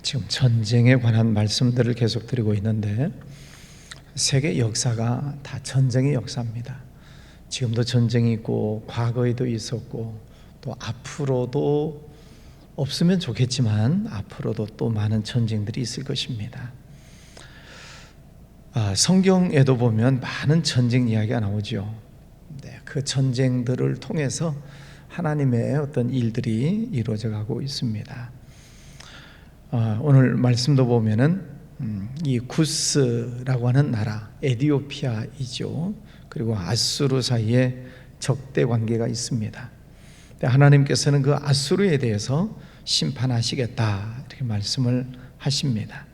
지금 전쟁에 관한 말씀들을 계속 드리고 있는데, 세계 역사가 다 전쟁의 역사입니다. 지금도 전쟁이 있고 과거에도 있었고 또 앞으로도 없으면 좋겠지만 앞으로도 또 많은 전쟁들이 있을 것입니다. 성경에도 보면 많은 전쟁 이야기가 나오죠. 그 전쟁들을 통해서 하나님의 어떤 일들이 이루어져 가고 있습니다. 오늘 말씀도 보면은 이 구스라고 하는 나라, 에티오피아이죠. 그리고 아수르 사이에 적대 관계가 있습니다. 하나님께서는 그 아수르에 대해서 심판하시겠다 이렇게 말씀을 하십니다.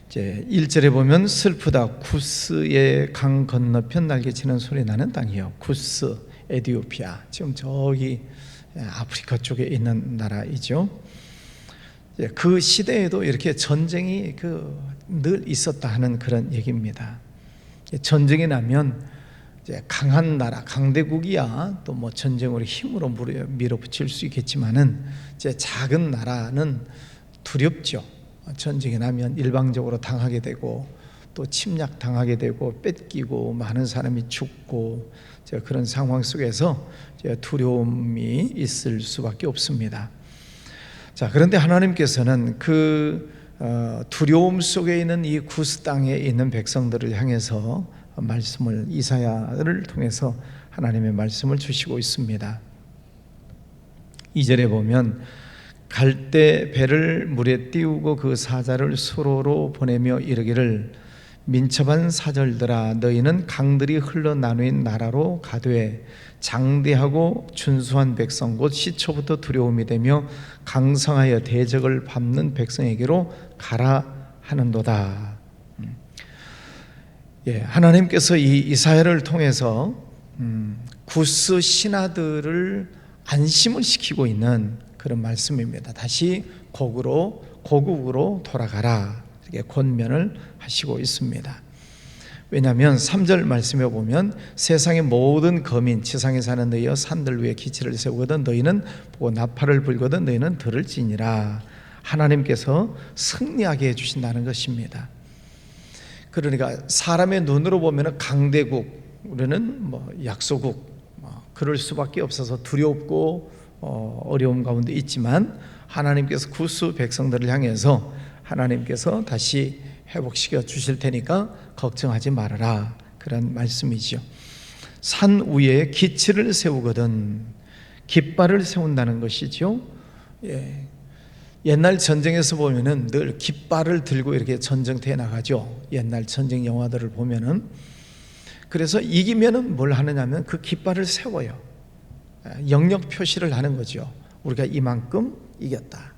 이제 1절에 보면 슬프다 구스의 강 건너편 날개치는 소리 나는 땅이요. 구스, 에티오피아, 지금 저기 아프리카 쪽에 있는 나라이죠. 그 시대에도 이렇게 전쟁이 늘 있었다 하는 그런 얘기입니다. 전쟁이 나면 이제 강한 나라, 강대국이야 또 뭐 전쟁으로 힘으로 밀어붙일 수 있겠지만은 이제 작은 나라는 두렵죠. 전쟁이 나면 일방적으로 당하게 되고 또 침략 당하게 되고 뺏기고 많은 사람이 죽고 그런 상황 속에서 두려움이 있을 수밖에 없습니다. 그런데 하나님께서는 그 두려움 속에 있는 이 구스 땅에 있는 백성들을 향해서 말씀을 이사야를 통해서 하나님의 말씀을 주시고 있습니다. 2절에 보면 갈대 배를 물에 띄우고 그 사자를 수로로 보내며 이르기를 민첩한 사절들아 너희는 강들이 흘러 나누인 나라로 가되 장대하고 준수한 백성 곧 시초부터 두려움이 되며 강성하여 대적을 밟는 백성에게로 가라 하는도다. 하나님께서 이 이사야를 통해서 구스 신하들을 안심을 시키고 있는 그런 말씀입니다. 다시 고국으로 돌아가라 이렇게 권면을 하시고 있습니다. 왜냐하면 3절 말씀에 보면 세상의 모든 거민 지상에 사는 너희여 산들 위에 기치를 세우거든 너희는 보고 나팔을 불거든 너희는 들을지니라. 하나님께서 승리하게 해주신다는 것입니다. 그러니까 사람의 눈으로 보면 강대국, 우리는 약소국, 그럴 수밖에 없어서 두렵고 어려움 가운데 있지만 하나님께서 구스 백성들을 향해서 하나님께서 다시 회복시켜 주실 테니까 걱정하지 말아라 그런 말씀이죠. 산 위에 기치를 세우거든, 깃발을 세운다는 것이죠. 옛날 전쟁에서 보면은 늘 깃발을 들고 이렇게 전쟁터에 나가죠. 옛날 전쟁 영화들을 보면은. 그래서 이기면은 뭘 하느냐면 그 깃발을 세워요. 영역 표시를 하는 거죠. 우리가 이만큼 이겼다.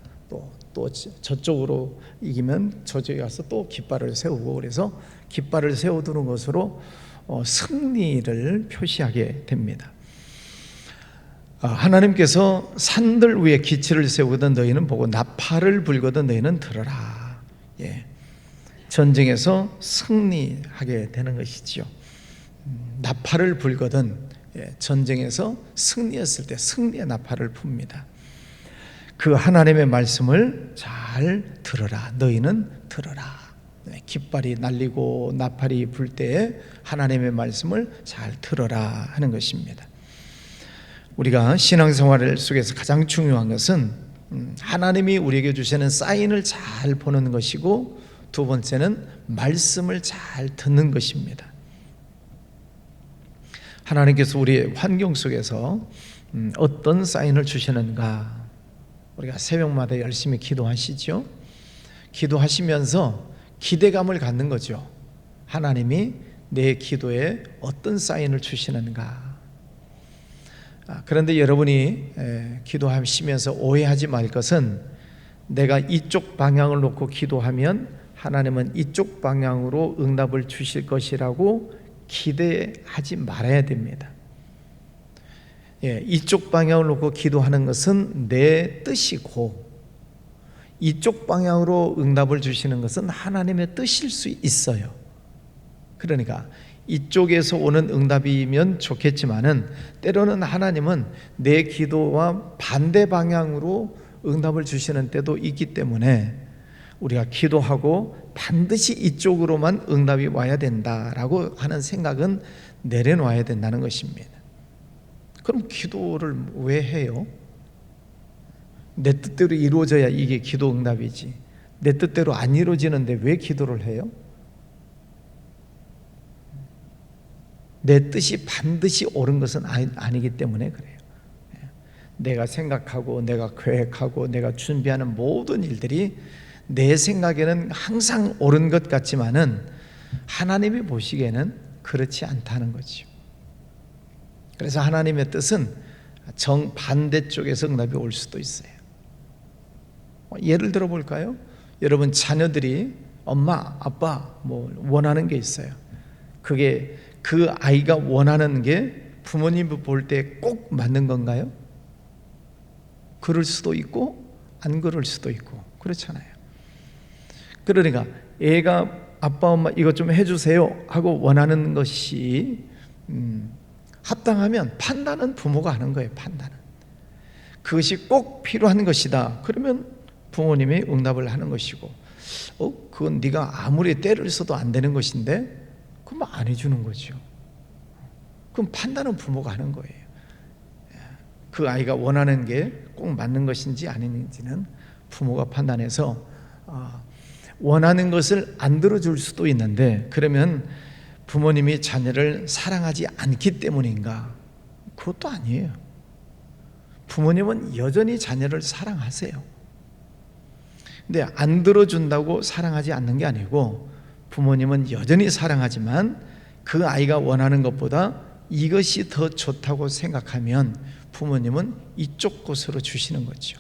또 저쪽으로 이기면 저쪽에 가서 또 깃발을 세우고, 그래서 깃발을 세워두는 것으로 승리를 표시하게 됩니다. 하나님께서 산들 위에 기치를 세우거든 너희는 보고 나팔을 불거든 너희는 들어라. 전쟁에서 승리하게 되는 것이지요. 나팔을 불거든 전쟁에서 승리했을 때 승리의 나팔을 풉니다. 그 하나님의 말씀을 잘 들어라. 너희는 들어라. 깃발이 날리고 나팔이 불 때에 하나님의 말씀을 잘 들어라 하는 것입니다. 우리가 신앙생활 속에서 가장 중요한 것은 하나님이 우리에게 주시는 사인을 잘 보는 것이고, 두 번째는 말씀을 잘 듣는 것입니다. 하나님께서 우리의 환경 속에서 어떤 사인을 주시는가, 우리가 새벽마다 열심히 기도하시죠. 기도하시면서 기대감을 갖는 거죠. 하나님이 내 기도에 어떤 사인을 주시는가. 그런데 여러분이 기도하시면서 오해하지 말 것은, 내가 이쪽 방향을 놓고 기도하면 하나님은 이쪽 방향으로 응답을 주실 것이라고 기대하지 말아야 됩니다. 이쪽 방향을 놓고 기도하는 것은 내 뜻이고, 이쪽 방향으로 응답을 주시는 것은 하나님의 뜻일 수 있어요. 그러니까 이쪽에서 오는 응답이면 좋겠지만은 때로는 하나님은 내 기도와 반대 방향으로 응답을 주시는 때도 있기 때문에 우리가 기도하고 반드시 이쪽으로만 응답이 와야 된다라고 하는 생각은 내려놔야 된다는 것입니다. 그럼 기도를 왜 해요? 내 뜻대로 이루어져야 이게 기도 응답이지, 내 뜻대로 안 이루어지는데 왜 기도를 해요? 내 뜻이 반드시 옳은 것은 아니기 때문에 그래요. 내가 생각하고 내가 계획하고 내가 준비하는 모든 일들이 내 생각에는 항상 옳은 것 같지만은 하나님이 보시기에는 그렇지 않다는 거죠. 그래서 하나님의 뜻은 정반대쪽에서 응답이 올 수도 있어요. 예를 들어 볼까요? 여러분 자녀들이 엄마, 아빠 뭐 원하는 게 있어요. 그게 그 아이가 원하는 게 부모님이 볼 때 꼭 맞는 건가요? 그럴 수도 있고 안 그럴 수도 있고 그렇잖아요. 그러니까 애가 아빠 엄마 이것 좀 해주세요 하고 원하는 것이 합당하면 판단은 부모가 하는 거예요. 판단은 그것이 꼭 필요한 것이다 그러면 부모님이 응답을 하는 것이고, 그건 네가 아무리 때를 써도 안 되는 것인데 그럼 안 해주는 거죠. 그럼 판단은 부모가 하는 거예요. 그 아이가 원하는 게 꼭 맞는 것인지 아닌지는 부모가 판단해서 원하는 것을 안 들어줄 수도 있는데, 그러면 부모님이 자녀를 사랑하지 않기 때문인가? 그것도 아니에요. 부모님은 여전히 자녀를 사랑하세요. 근데 안 들어준다고 사랑하지 않는 게 아니고, 부모님은 여전히 사랑하지만 그 아이가 원하는 것보다 이것이 더 좋다고 생각하면 부모님은 이쪽 곳으로 주시는 거죠.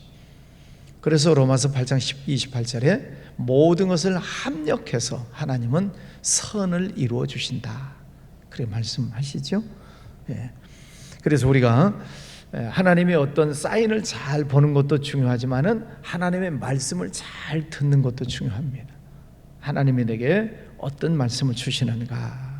그래서 로마서 8장 28절에 모든 것을 합력해서 하나님은 선을 이루어 주신다 그렇게 말씀하시죠. 그래서 우리가 하나님의 어떤 사인을 잘 보는 것도 중요하지만은 하나님의 말씀을 잘 듣는 것도 중요합니다. 하나님이 내게 어떤 말씀을 주시는가.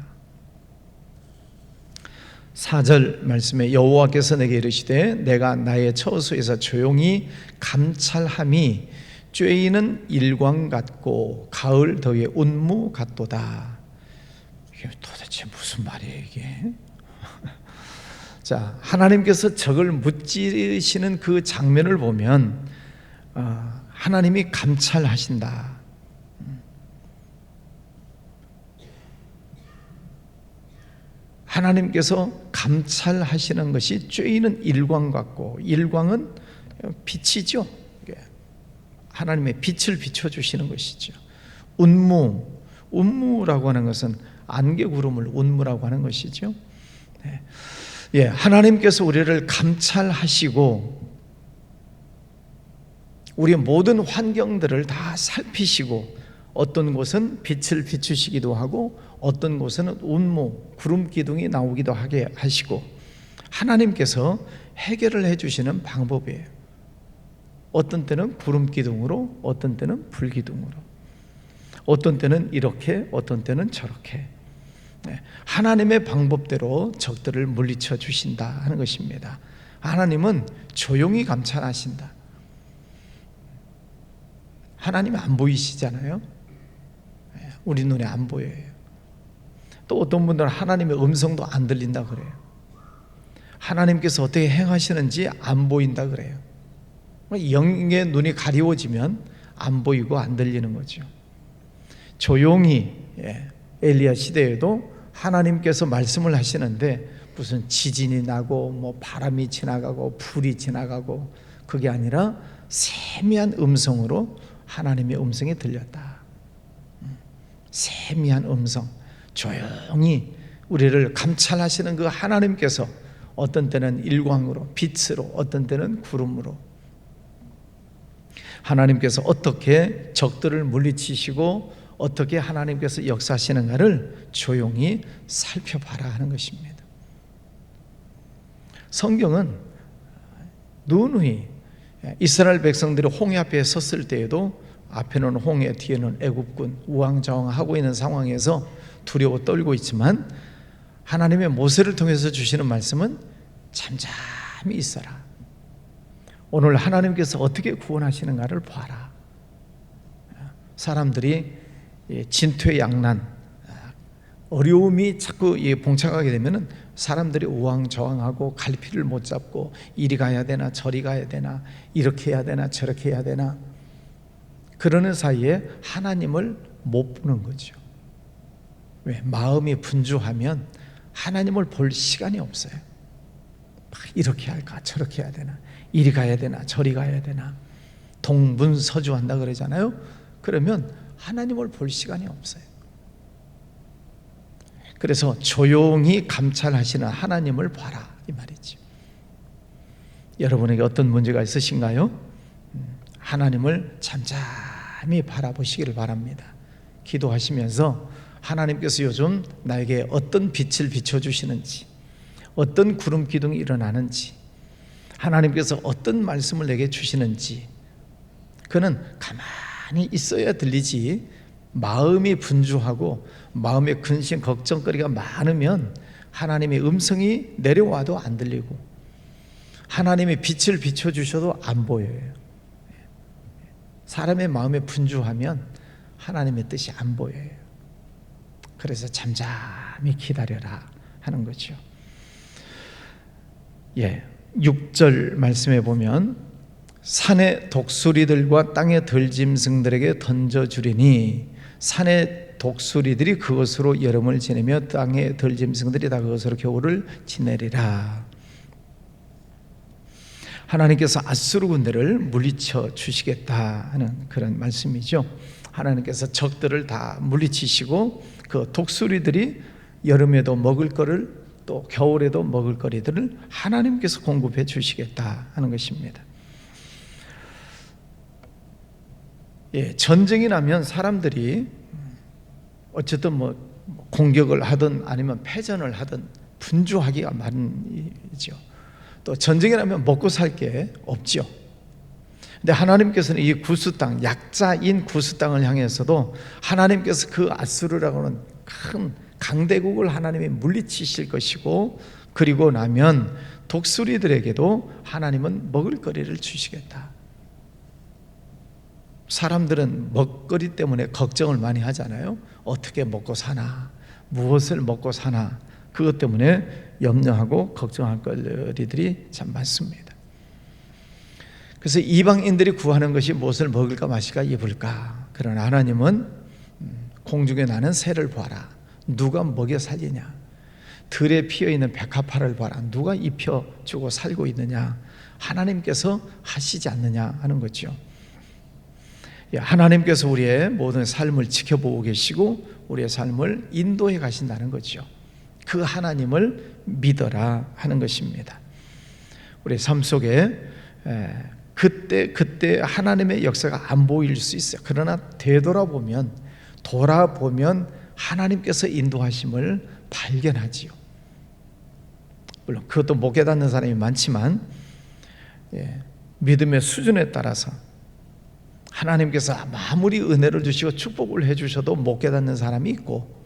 4절 말씀에 여호와께서 내게 이르시되 내가 나의 처소에서 조용히 감찰함이 쬐이는 일광 같고 가을 더위의 운무 같도다. 이게 도대체 무슨 말이에요 이게? 자, 하나님께서 적을 무찌르시는 그 장면을 보면 하나님이 감찰하신다. 하나님께서 감찰하시는 것이 쬐이는 일광 같고, 일광은 빛이죠. 하나님의 빛을 비춰주시는 것이죠. 운무라고 하는 것은 안개구름을 운무라고 하는 것이죠. 하나님께서 우리를 감찰하시고 우리의 모든 환경들을 다 살피시고, 어떤 곳은 빛을 비추시기도 하고 어떤 곳은 운무, 구름 기둥이 나오기도 하게 하시고, 하나님께서 해결을 해주시는 방법이에요. 어떤 때는 구름 기둥으로, 어떤 때는 불 기둥으로, 어떤 때는 이렇게, 어떤 때는 저렇게 하나님의 방법대로 적들을 물리쳐 주신다 하는 것입니다. 하나님은 조용히 감찰하신다. 하나님은 안 보이시잖아요. 우리 눈에 안 보여요. 또 어떤 분들은 하나님의 음성도 안 들린다 그래요. 하나님께서 어떻게 행하시는지 안 보인다 그래요. 영의 눈이 가리워지면 안 보이고 안 들리는 거죠. 조용히 엘리야 시대에도 하나님께서 말씀을 하시는데 무슨 지진이 나고 뭐 바람이 지나가고 불이 지나가고, 그게 아니라 세미한 음성으로 하나님의 음성이 들렸다. 세미한 음성, 조용히 우리를 감찰하시는 그 하나님께서 어떤 때는 일광으로, 빛으로, 어떤 때는 구름으로, 하나님께서 어떻게 적들을 물리치시고 어떻게 하나님께서 역사하시는가를 조용히 살펴봐라 하는 것입니다. 성경은 누누이 이스라엘 백성들이 홍해 앞에 섰을 때에도 앞에는 홍해, 뒤에는 애굽군 우왕좌왕하고 있는 상황에서 두려워 떨고 있지만, 하나님의 모세를 통해서 주시는 말씀은 잠잠히 있어라. 오늘 하나님께서 어떻게 구원하시는가를 봐라. 사람들이 진퇴양난, 어려움이 자꾸 봉착하게 되면은 사람들이 우왕좌왕하고 갈피를 못 잡고 이리 가야 되나 저리 가야 되나 이렇게 해야 되나 저렇게 해야 되나 그러는 사이에 하나님을 못 보는 거죠. 왜? 마음이 분주하면 하나님을 볼 시간이 없어요. 이렇게 할까 저렇게 해야 되나 이리 가야 되나 저리 가야 되나 동분서주한다 그러잖아요. 그러면 하나님을 볼 시간이 없어요. 그래서 조용히 감찰하시는 하나님을 봐라 이 말이죠. 여러분에게 어떤 문제가 있으신가요? 하나님을 잠잠히 바라보시기를 바랍니다. 기도하시면서 하나님께서 요즘 나에게 어떤 빛을 비춰주시는지, 어떤 구름 기둥이 일어나는지, 하나님께서 어떤 말씀을 내게 주시는지, 그는 가만히 있어야 들리지, 마음이 분주하고 마음에 근심 걱정거리가 많으면 하나님의 음성이 내려와도 안 들리고 하나님의 빛을 비춰주셔도 안 보여요. 사람의 마음에 분주하면 하나님의 뜻이 안 보여요. 그래서 잠잠히 기다려라 하는 거죠. 6절 말씀에 보면 산의 독수리들과 땅의 들짐승들에게 던져주리니 산의 독수리들이 그것으로 여름을 지내며 땅의 들짐승들이 다 그것으로 겨울을 지내리라. 하나님께서 아수르 군대를 물리쳐 주시겠다 하는 그런 말씀이죠. 하나님께서 적들을 다 물리치시고 그 독수리들이 여름에도 먹을 거를 또 겨울에도 먹을 거리들을 하나님께서 공급해 주시겠다 하는 것입니다. 전쟁이 나면 사람들이 어쨌든 공격을 하든 아니면 패전을 하든 분주하기가 마련이죠. 또 전쟁이 나면 먹고 살 게 없죠. 근데 하나님께서는 이 구스 땅, 약자인 구스 땅을 향해서도 하나님께서 그 아수르라고 하는 큰 강대국을 하나님이 물리치실 것이고, 그리고 나면 독수리들에게도 하나님은 먹을 거리를 주시겠다. 사람들은 먹거리 때문에 걱정을 많이 하잖아요. 어떻게 먹고 사나, 무엇을 먹고 사나, 그것 때문에 염려하고 걱정할 거리들이 참 많습니다. 그래서 이방인들이 구하는 것이 무엇을 먹을까 마실까 입을까. 그러나 하나님은 공중에 나는 새를 봐라, 누가 먹여 살리냐. 들에 피어있는 백합화를 봐라, 누가 입혀주고 살고 있느냐. 하나님께서 하시지 않느냐 하는 거죠. 하나님께서 우리의 모든 삶을 지켜보고 계시고 우리의 삶을 인도해 가신다는 거죠. 그 하나님을 믿어라 하는 것입니다. 우리 삶 속에 그때 하나님의 역사가 안 보일 수 있어요. 그러나 돌아보면 하나님께서 인도하심을 발견하지요. 물론 그것도 못 깨닫는 사람이 많지만 믿음의 수준에 따라서 하나님께서 아무리 은혜를 주시고 축복을 해주셔도 못 깨닫는 사람이 있고,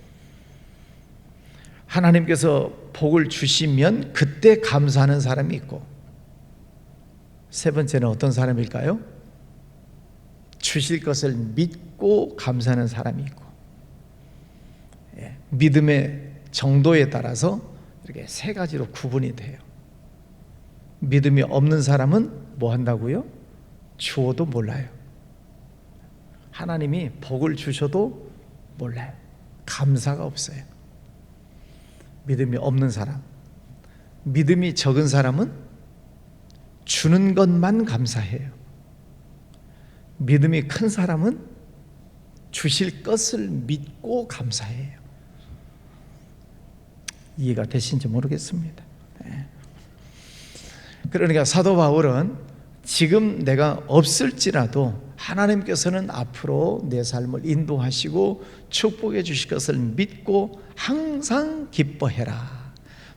하나님께서 복을 주시면 그때 감사하는 사람이 있고, 세 번째는 어떤 사람일까요? 주실 것을 믿고 감사하는 사람이 있고, 믿음의 정도에 따라서 이렇게 세 가지로 구분이 돼요. 믿음이 없는 사람은 뭐 한다고요? 주어도 몰라요. 하나님이 복을 주셔도 몰라요. 감사가 없어요. 믿음이 없는 사람, 믿음이 적은 사람은 주는 것만 감사해요. 믿음이 큰 사람은 주실 것을 믿고 감사해요. 이해가 되신지 모르겠습니다. 그러니까 사도 바울은 지금 내가 없을지라도 하나님께서는 앞으로 내 삶을 인도하시고 축복해 주실 것을 믿고 항상 기뻐해라,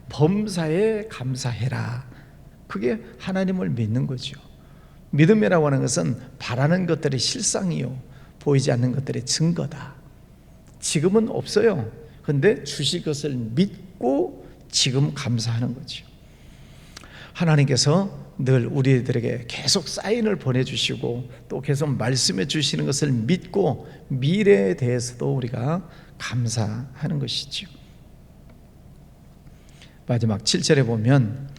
범사에 감사해라. 그게 하나님을 믿는 거죠. 믿음이라고 하는 것은 바라는 것들의 실상이요, 보이지 않는 것들의 증거다. 지금은 없어요. 그런데 주실 것을 믿고 지금 감사하는 거죠. 하나님께서 늘 우리들에게 계속 사인을 보내주시고 또 계속 말씀해 주시는 것을 믿고 미래에 대해서도 우리가 감사하는 것이죠. 마지막 7절에 보면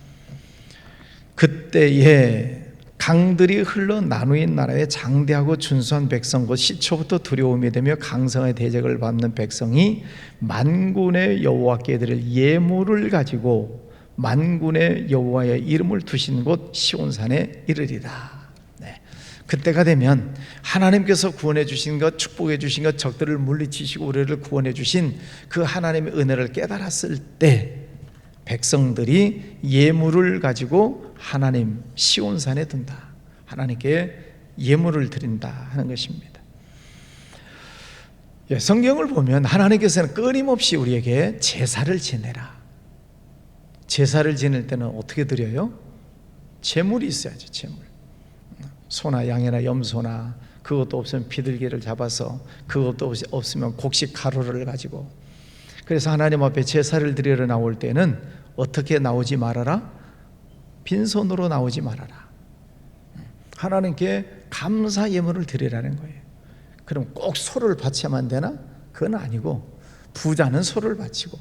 그때에 강들이 흘러 나누인 나라에 장대하고 준수한 백성 곧 시초부터 두려움이 되며 강성의 대적을 받는 백성이 만군의 여호와께 드릴 예물을 가지고 만군의 여호와의 이름을 두신 곳 시온산에 이르리라. 네. 그때가 되면 하나님께서 구원해 주신 것, 축복해 주신 것, 적들을 물리치시고 우리를 구원해 주신 그 하나님의 은혜를 깨달았을 때 백성들이 예물을 가지고 하나님 시온산에 든다. 하나님께 예물을 드린다 하는 것입니다. 성경을 보면 하나님께서는 끊임없이 우리에게 제사를 지내라. 제사를 지낼 때는 어떻게 드려요? 제물이 있어야죠. 제물. 소나 양이나 염소나 그것도 없으면 비둘기를 잡아서 그것도 없으면 곡식 가루를 가지고 그래서 하나님 앞에 제사를 드리러 나올 때는 어떻게 나오지 말아라? 빈손으로 나오지 말아라. 하나님께 감사 예물을 드리라는 거예요. 그럼 꼭 소를 바쳐야만 되나? 그건 아니고 부자는 소를 바치고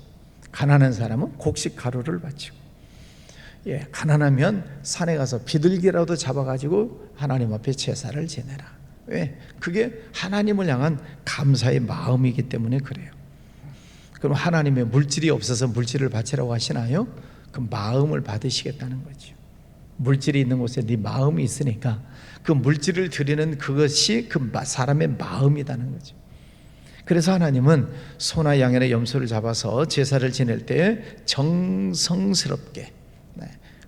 가난한 사람은 곡식 가루를 바치고 가난하면 산에 가서 비둘기라도 잡아가지고 하나님 앞에 제사를 지내라. 왜? 그게 하나님을 향한 감사의 마음이기 때문에 그래요. 그럼 하나님의 물질이 없어서 물질을 바치라고 하시나요? 그 마음을 받으시겠다는 거죠. 물질이 있는 곳에 네 마음이 있으니까 그 물질을 드리는 그것이 그 사람의 마음이라는 거죠. 그래서 하나님은 소나 양이나 염소를 잡아서 제사를 지낼 때 정성스럽게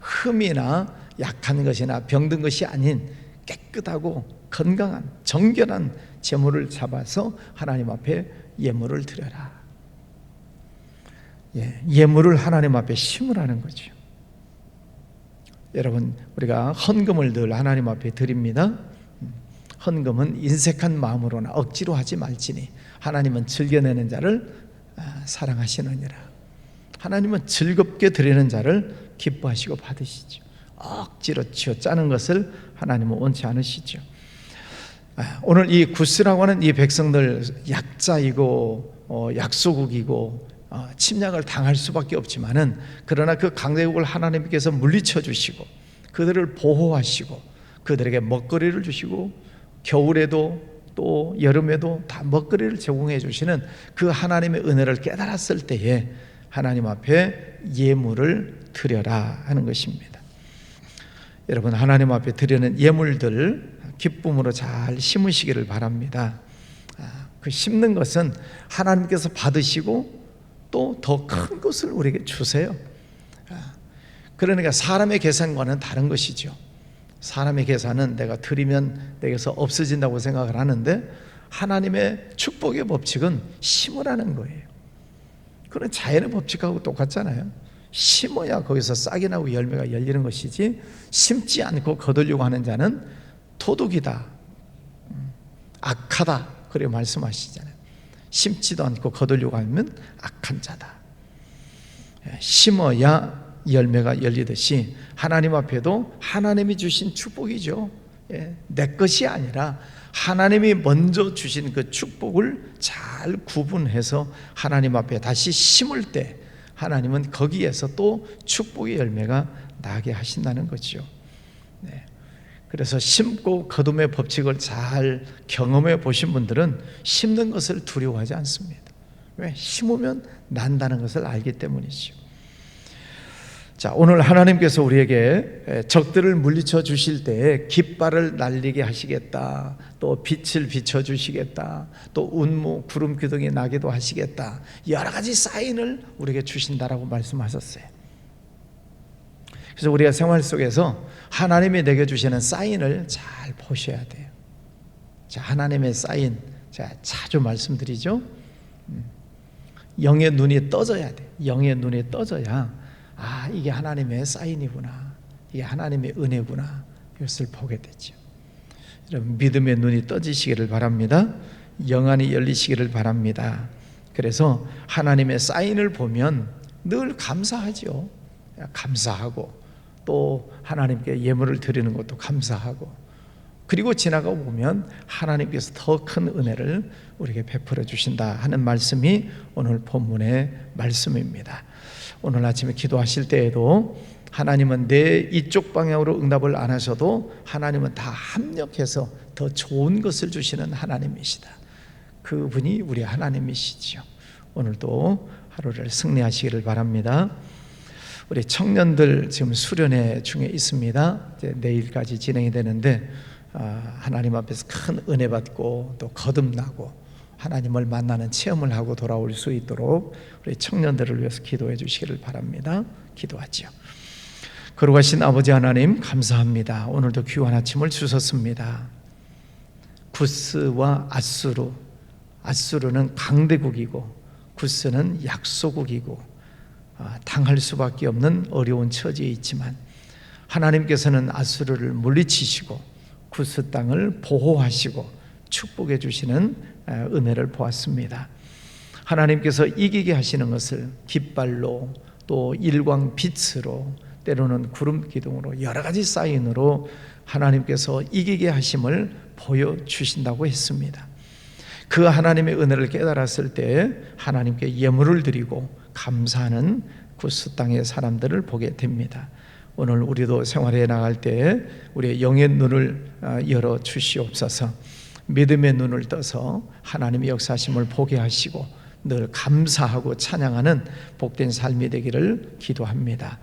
흠이나 약한 것이나 병든 것이 아닌 깨끗하고 건강한 정결한 제물을 잡아서 하나님 앞에 예물을 드려라. 예물을 하나님 앞에 심으라는 거죠. 여러분, 우리가 헌금을 늘 하나님 앞에 드립니다. 헌금은 인색한 마음으로나 억지로 하지 말지니 하나님은 즐겨내는 자를 사랑하시느니라. 하나님은 즐겁게 드리는 자를 기뻐하시고 받으시죠. 억지로 쥐어짜는 것을 하나님은 원치 않으시죠. 오늘 이 구스라고 하는 이 백성들 약자이고 약소국이고 침략을 당할 수밖에 없지만은 그러나 그 강대국을 하나님께서 물리쳐 주시고 그들을 보호하시고 그들에게 먹거리를 주시고 겨울에도 또 여름에도 다 먹거리를 제공해 주시는 그 하나님의 은혜를 깨달았을 때에 하나님 앞에 예물을 드려라 하는 것입니다. 여러분, 하나님 앞에 드리는 예물들 기쁨으로 잘 심으시기를 바랍니다. 그 심는 것은 하나님께서 받으시고 또 더 큰 것을 우리에게 주세요. 그러니까 사람의 계산과는 다른 것이죠. 사람의 계산은 내가 드리면 내게서 없어진다고 생각을 하는데 하나님의 축복의 법칙은 심으라는 거예요. 그건 자연의 법칙하고 똑같잖아요. 심어야 거기서 싹이 나고 열매가 열리는 것이지 심지 않고 거두려고 하는 자는 도둑이다, 악하다 그렇게 말씀하시잖아요. 심지도 않고 거두려고 하면 악한 자다. 심어야 열매가 열리듯이 하나님 앞에도 하나님이 주신 축복이죠. 내 것이 아니라 하나님이 먼저 주신 그 축복을 잘 구분해서 하나님 앞에 다시 심을 때 하나님은 거기에서 또 축복의 열매가 나게 하신다는 거죠. 그래서 심고 거둠의 법칙을 잘 경험해 보신 분들은 심는 것을 두려워하지 않습니다. 왜? 심으면 난다는 것을 알기 때문이죠. 자, 오늘 하나님께서 우리에게 적들을 물리쳐 주실 때 깃발을 날리게 하시겠다, 또 빛을 비춰 주시겠다, 또 운무 구름 기둥이 나기도 하시겠다, 여러 가지 사인을 우리에게 주신다라고 말씀하셨어요. 그래서 우리가 생활 속에서 하나님이 내게 주시는 사인을 잘 보셔야 돼요. 자, 하나님의 사인, 제가 자주 말씀드리죠. 영의 눈이 떠져야 돼. 영의 눈이 떠져야 이게 하나님의 사인이구나, 이게 하나님의 은혜구나, 이것을 보게 되죠. 여러분, 믿음의 눈이 떠지시기를 바랍니다. 영안이 열리시기를 바랍니다. 그래서 하나님의 사인을 보면 늘 감사하죠. 감사하고 또 하나님께 예물을 드리는 것도 감사하고, 그리고 지나가 보면 하나님께서 더 큰 은혜를 우리에게 베풀어 주신다 하는 말씀이 오늘 본문의 말씀입니다. 오늘 아침에 기도하실 때에도 하나님은 내 이쪽 방향으로 응답을 안 하셔도 하나님은 다 합력해서 더 좋은 것을 주시는 하나님이시다. 그분이 우리 하나님이시죠. 오늘도 하루를 승리하시기를 바랍니다. 우리 청년들 지금 수련회 중에 있습니다. 이제 내일까지 진행이 되는데 하나님 앞에서 큰 은혜 받고 또 거듭나고 하나님을 만나는 체험을 하고 돌아올 수 있도록 우리 청년들을 위해서 기도해 주시기를 바랍니다. 기도하죠. 거룩하신 아버지 하나님, 감사합니다. 오늘도 귀한 아침을 주셨습니다. 구스와 아수르, 아수르는 강대국이고 구스는 약소국이고 당할 수밖에 없는 어려운 처지에 있지만 하나님께서는 아수르를 물리치시고 구스 땅을 보호하시고 축복해 주시는 은혜를 보았습니다. 하나님께서 이기게 하시는 것을 깃발로, 또 일광 빛으로, 때로는 구름 기둥으로, 여러 가지 사인으로 하나님께서 이기게 하심을 보여주신다고 했습니다. 그 하나님의 은혜를 깨달았을 때 하나님께 예물을 드리고 감사하는 구스 땅의 사람들을 보게 됩니다. 오늘 우리도 생활해 나갈 때 우리의 영의 눈을 열어 주시옵소서. 믿음의 눈을 떠서 하나님의 역사하심을 보게 하시고 늘 감사하고 찬양하는 복된 삶이 되기를 기도합니다.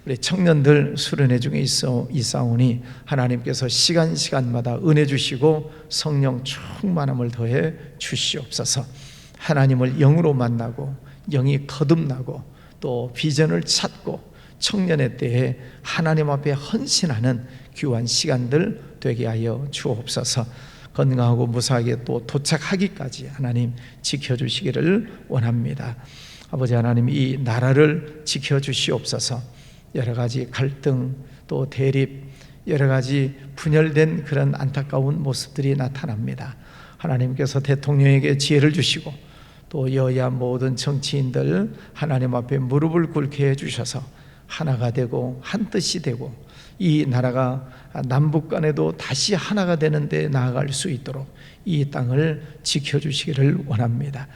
우리 청년들 수련회 중에 있사오니 하나님께서 시간마다 은혜 주시고 성령 충만함을 더해 주시옵소서. 하나님을 영으로 만나고 영이 거듭나고 또 비전을 찾고 청년의 때에 하나님 앞에 헌신하는 귀한 시간들 되게 하여 주옵소서. 건강하고 무사하게 또 도착하기까지 하나님 지켜주시기를 원합니다. 아버지 하나님, 이 나라를 지켜주시옵소서. 여러 가지 갈등 또 대립, 여러 가지 분열된 그런 안타까운 모습들이 나타납니다. 하나님께서 대통령에게 지혜를 주시고 또 여야 모든 정치인들 하나님 앞에 무릎을 꿇게 해주셔서 하나가 되고 한 뜻이 되고 이 나라가 남북 간에도 다시 하나가 되는데 나아갈 수 있도록 이 땅을 지켜주시기를 원합니다.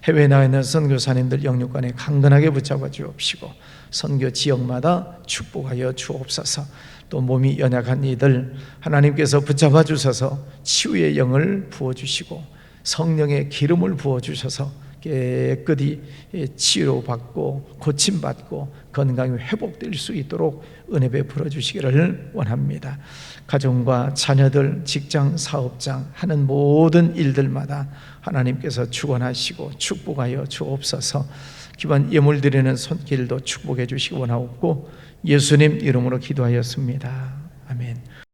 해외에 나가 있는 선교사님들 영육간에 강건하게 붙잡아 주옵시고 선교 지역마다 축복하여 주옵소서. 또 몸이 연약한 이들 하나님께서 붙잡아 주셔서 치유의 영을 부어주시고 성령의 기름을 부어주셔서 깨끗이 치료받고 고침받고 건강이 회복될 수 있도록 은혜 베풀어 주시기를 원합니다. 가정과 자녀들, 직장, 사업장 하는 모든 일들마다 하나님께서 주관하시고 축복하여 주옵소서. 기반 예물 드리는 손길도 축복해 주시기 원하옵고 예수님 이름으로 기도하였습니다. 아멘.